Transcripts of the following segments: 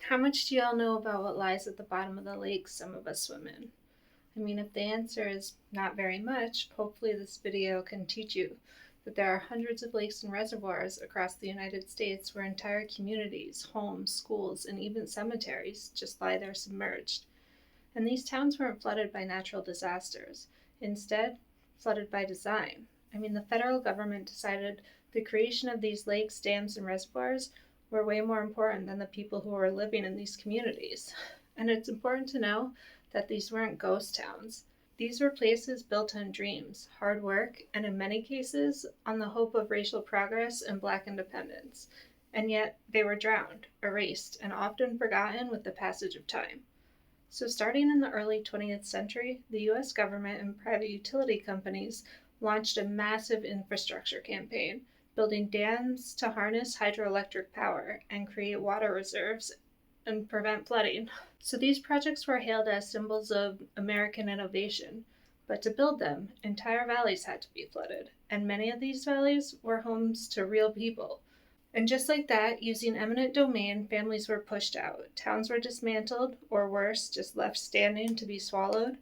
How much do y'all know about what lies at the bottom of the lakes some of us swim in? If the answer is not very much, hopefully this video can teach you that there are hundreds of lakes and reservoirs across the United States where entire communities, homes, schools, and even cemeteries just lie there submerged. And these towns weren't flooded by natural disasters. Instead, flooded by design. The federal government decided the creation of these lakes, dams, and reservoirs were way more important than the people who were living in these communities. And it's important to know that these weren't ghost towns. These were places built on dreams, hard work, and in many cases, on the hope of racial progress and Black independence. And yet, they were drowned, erased, and often forgotten with the passage of time. So starting in the early 20th century, the US government and private utility companies launched a massive infrastructure campaign, building dams to harness hydroelectric power and create water reserves and prevent flooding. So these projects were hailed as symbols of American innovation. But to build them, entire valleys had to be flooded, and many of these valleys were homes to real people. And just like that, using eminent domain, families were pushed out. Towns were dismantled, or worse, just left standing to be swallowed.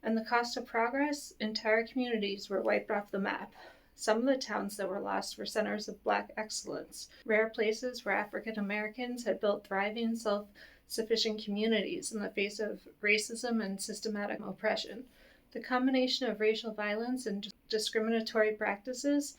And the cost of progress, entire communities were wiped off the map. Some of the towns that were lost were centers of Black excellence, rare places where African Americans had built thriving, self-sufficient communities in the face of racism and systematic oppression. The combination of racial violence and discriminatory practices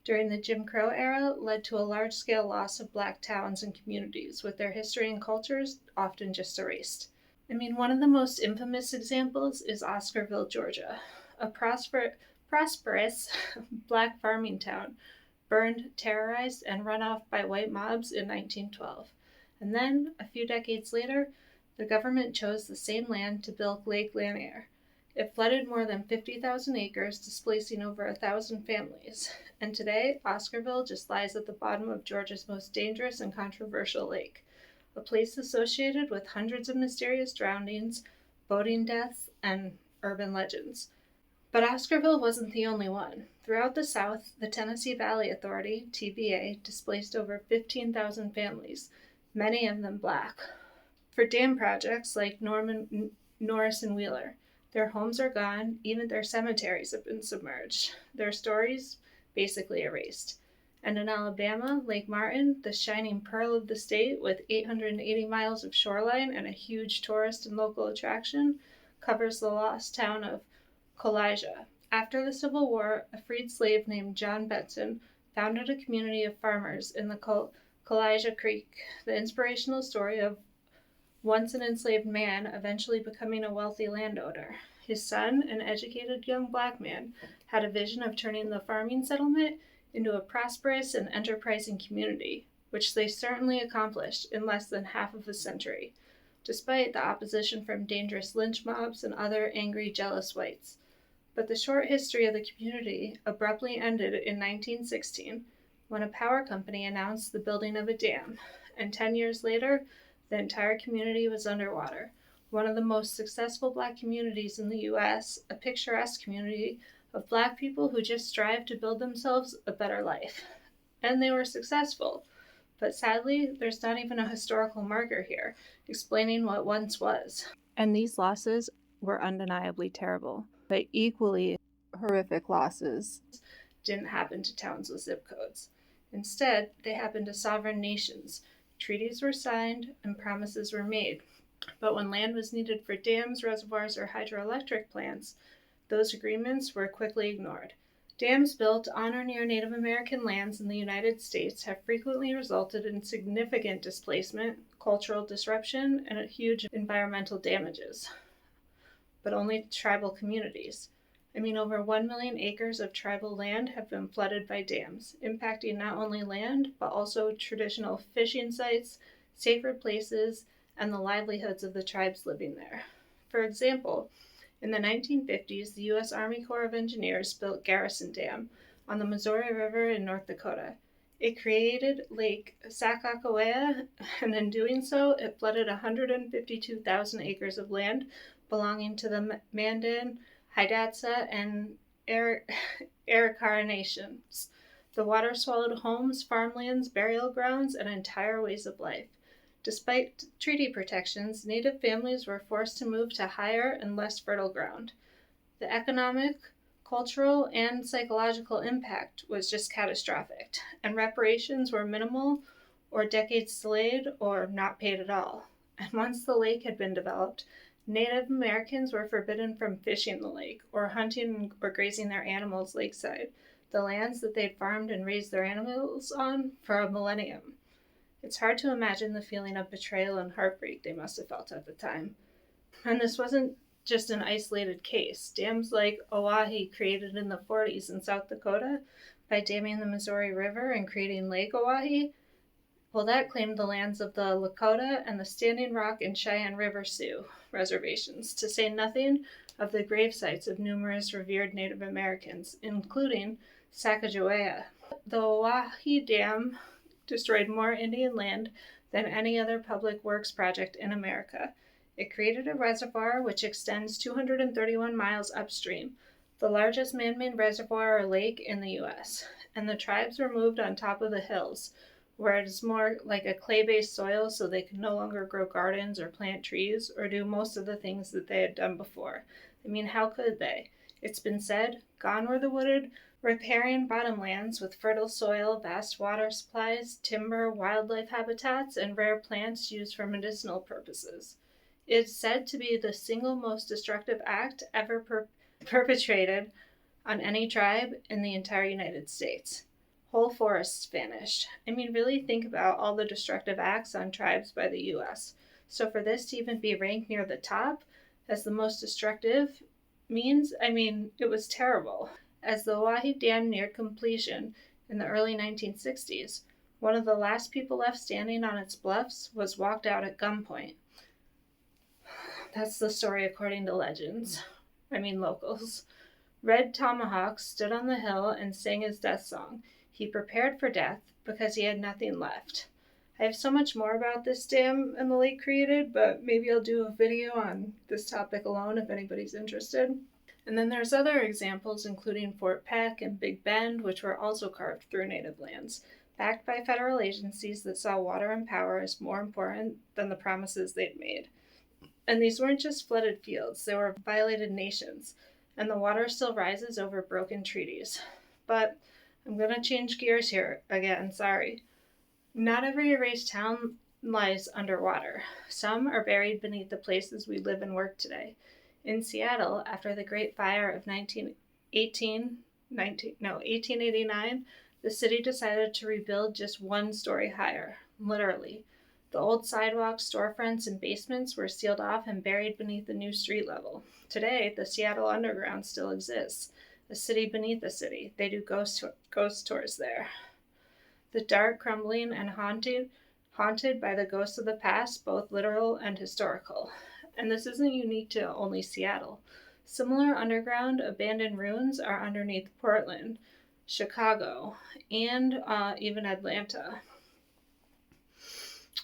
during the Jim Crow era led to a large-scale loss of Black towns and communities, with their history and cultures often just erased. One of the most infamous examples is Oscarville, Georgia, a prosperous Black farming town burned, terrorized, and run off by white mobs in 1912. And then, a few decades later, the government chose the same land to build Lake Lanier. It flooded more than 50,000 acres, displacing over 1,000 families. And today, Oscarville just lies at the bottom of Georgia's most dangerous and controversial lake, a place associated with hundreds of mysterious drownings, boating deaths, and urban legends. But Oscarville wasn't the only one. Throughout the South, the Tennessee Valley Authority, TVA, displaced over 15,000 families, many of them Black, for dam projects like Norris and Wheeler. Their homes are gone, even their cemeteries have been submerged, their stories basically erased. And in Alabama, Lake Martin, the shining pearl of the state with 880 miles of shoreline and a huge tourist and local attraction, covers the lost town of Colija. After the Civil War, a freed slave named John Benson founded a community of farmers in the Colija Creek, the inspirational story of once an enslaved man eventually becoming a wealthy landowner. His son, an educated young Black man, had a vision of turning the farming settlement into a prosperous and enterprising community, which they certainly accomplished in less than half of a century, despite the opposition from dangerous lynch mobs and other angry, jealous whites. But the short history of the community abruptly ended in 1916 when a power company announced the building of a dam, and 10 years later, the entire community was underwater. One of the most successful Black communities in the U.S., a picturesque community of Black people who just strive to build themselves a better life. And they were successful. But sadly, there's not even a historical marker here explaining what once was. And these losses were undeniably terrible. But equally horrific losses didn't happen to towns with zip codes. Instead, they happened to sovereign nations. Treaties were signed and promises were made. But when land was needed for dams, reservoirs, or hydroelectric plants, those agreements were quickly ignored. Dams built on or near Native American lands in the United States have frequently resulted in significant displacement, cultural disruption, and huge environmental damages. But only tribal communities. Over 1 million acres of tribal land have been flooded by dams, impacting not only land, but also traditional fishing sites, sacred places, and the livelihoods of the tribes living there. For example, in the 1950s, the U.S. Army Corps of Engineers built Garrison Dam on the Missouri River in North Dakota. It created Lake Sacagawea, and in doing so, it flooded 152,000 acres of land belonging to the Mandan, Hidatsa, and Arikara nations. The water swallowed homes, farmlands, burial grounds, and entire ways of life. Despite treaty protections, Native families were forced to move to higher and less fertile ground. The economic, cultural, and psychological impact was just catastrophic, and reparations were minimal or decades delayed or not paid at all. And once the lake had been developed, Native Americans were forbidden from fishing the lake or hunting or grazing their animals lakeside, the lands that they'd farmed and raised their animals on for a millennium. It's hard to imagine the feeling of betrayal and heartbreak they must have felt at the time. And this wasn't just an isolated case. Dams like Oahe, created in the 40s in South Dakota by damming the Missouri River and creating Lake Oahe, well, that claimed the lands of the Lakota and the Standing Rock and Cheyenne River Sioux reservations, to say nothing of the grave sites of numerous revered Native Americans, including Sacagawea. The Oahe Dam destroyed more Indian land than any other public works project in America. It created a reservoir which extends 231 miles upstream, the largest man-made reservoir or lake in the U.S., and the tribes were moved on top of the hills, where it is more like a clay-based soil, so they could no longer grow gardens or plant trees or do most of the things that they had done before. I mean, how could they? It's been said, gone were the wooded, riparian bottomlands with fertile soil, vast water supplies, timber, wildlife habitats, and rare plants used for medicinal purposes. It's said to be the single most destructive act ever perpetrated on any tribe in the entire United States. Whole forests vanished. I mean, really think about all the destructive acts on tribes by the U.S. So for this to even be ranked near the top as the most destructive means, I mean, it was terrible. As the Oahe Dam neared completion in the early 1960s, one of the last people left standing on its bluffs was walked out at gunpoint. That's the story according to legends. Locals. Red Tomahawk stood on the hill and sang his death song. He prepared for death because he had nothing left. I have so much more about this dam and the lake created, but maybe I'll do a video on this topic alone if anybody's interested. And then there's other examples, including Fort Peck and Big Bend, which were also carved through native lands, backed by federal agencies that saw water and power as more important than the promises they'd made. And these weren't just flooded fields, they were violated nations, and the water still rises over broken treaties. But I'm going to change gears here again, sorry. Not every erased town lies underwater. Some are buried beneath the places we live and work today. In Seattle, after the Great Fire of 1889, the city decided to rebuild just 1 story higher, literally. The old sidewalks, storefronts, and basements were sealed off and buried beneath the new street level. Today, the Seattle Underground still exists, a city beneath a city. They do ghost tours there. The dark, crumbling, and haunted by the ghosts of the past, both literal and historical. And this isn't unique to only Seattle. Similar underground abandoned ruins are underneath Portland, Chicago, and even Atlanta.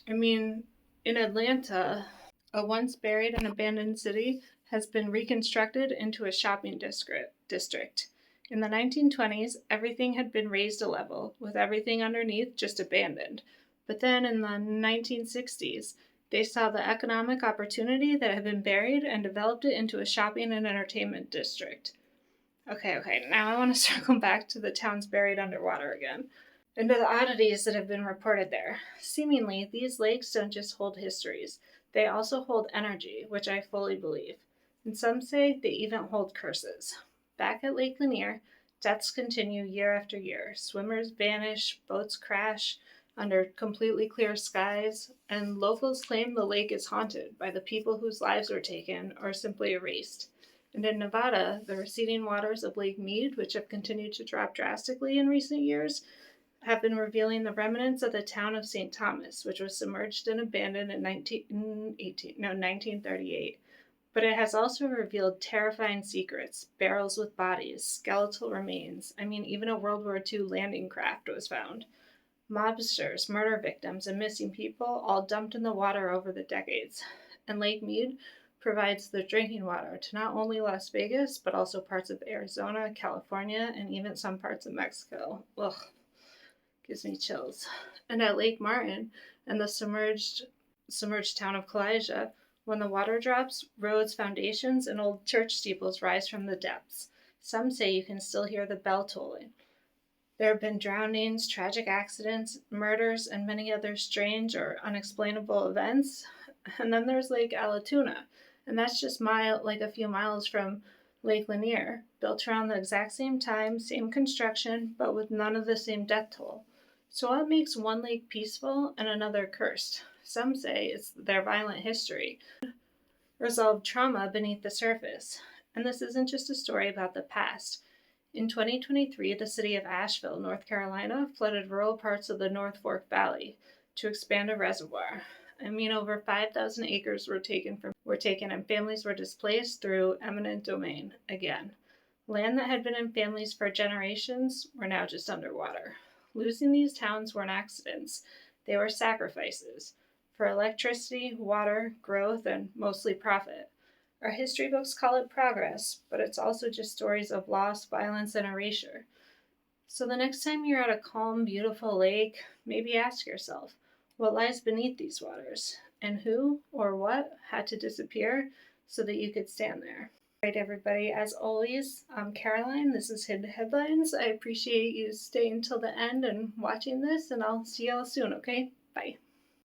In Atlanta, a once buried and abandoned city has been reconstructed into a shopping district. In the 1920s, everything had been raised a level, with everything underneath just abandoned. But then in the 1960s, they saw the economic opportunity that had been buried and developed it into a shopping and entertainment district. Okay, now I want to circle back to the towns buried underwater again, and to the oddities that have been reported there. Seemingly, these lakes don't just hold histories, they also hold energy, which I fully believe. And some say they even hold curses. Back at Lake Lanier, deaths continue year after year. Swimmers vanish, boats crash under completely clear skies, and locals claim the lake is haunted by the people whose lives were taken or simply erased. And in Nevada, the receding waters of Lake Mead, which have continued to drop drastically in recent years, have been revealing the remnants of the town of St. Thomas, which was submerged and abandoned in 1938. But it has also revealed terrifying secrets, barrels with bodies, skeletal remains. Even a World War II landing craft was found. Mobsters, murder victims, and missing people all dumped in the water over the decades. And Lake Mead provides the drinking water to not only Las Vegas, but also parts of Arizona, California, and even some parts of Mexico. Ugh. Gives me chills. And at Lake Martin and the submerged submerged town of Kalaisia. When the water drops, roads, foundations, and old church steeples rise from the depths. Some say you can still hear the bell tolling. There have been drownings, tragic accidents, murders, and many other strange or unexplainable events. And then there's Lake Allatoona, and that's just a few miles from Lake Lanier, built around the exact same time, same construction, but with none of the same death toll. So what makes one lake peaceful and another cursed? Some say it's their violent history, resolved trauma beneath the surface. And this isn't just a story about the past. In 2023, the city of Asheville, North Carolina, flooded rural parts of the North Fork Valley to expand a reservoir. Over 5,000 acres were taken and families were displaced through eminent domain again. Land that had been in families for generations were now just underwater. Losing these towns weren't accidents, they were sacrifices for electricity, water, growth, and mostly profit. Our history books call it progress, but it's also just stories of loss, violence, and erasure. So the next time you're at a calm, beautiful lake, maybe ask yourself, what lies beneath these waters? And who or what had to disappear so that you could stand there? All right, everybody, as always, I'm Caroline. This is Hidden Headlines. I appreciate you staying till the end and watching this, and I'll see y'all soon, okay? Bye.